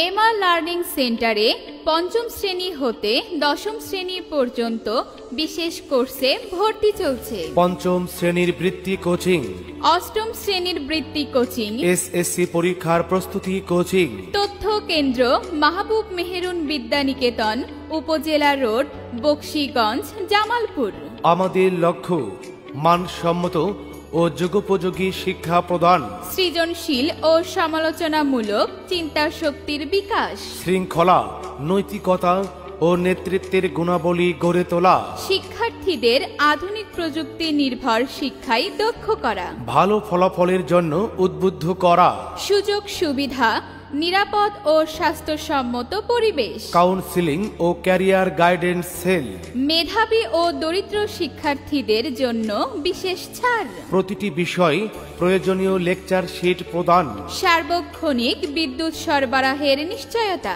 MR learning সেন্টারে পঞ্চম শ্রেণী হতে দশম শ্রেণী পর্যন্ত বিশেষ কোর্সে ভর্তি চলছে। পঞ্চম শ্রেণীর বৃত্তি কোচিং, অষ্টম শ্রেণীর বৃত্তি কোচিং, এসএসসি পরীক্ষার প্রস্তুতি কোচিং। তথ্য কেন্দ্র মাহবুব মেহেরুন বিদ্যানিকেতন, উপজেলা রোড, বকশীগঞ্জ, জামালপুর। আমাদের লক্ষ্য মানসম্মত ও যুগোপযোগী শিক্ষা প্রদান, সৃজনশীল ও সমালোচনামূলক চিন্তা শক্তির বিকাশ, শৃঙ্খলা, নৈতিকতা ও নেতৃত্বের গুণাবলী গড়ে তোলা, শিক্ষার্থীদের আধুনিক প্রযুক্তি নির্ভর শিক্ষায় দক্ষ করা, ভালো ফলাফলের জন্য উদ্বুদ্ধ করা, সুযোগ সুবিধা, নিরাপদ ও স্বাস্থ্যসম্মত পরিবেশ, কাউন্সিলিং ও ক্যারিয়ার গাইডেন্স সেল, মেধাবী ও দরিদ্র শিক্ষার্থীদের জন্য বিশেষ ছাড়, প্রতিটি বিষয় প্রয়োজনীয় লেকচার শিট প্রদান, সার্বক্ষণিক বিদ্যুৎ সরবরাহের নিশ্চয়তা।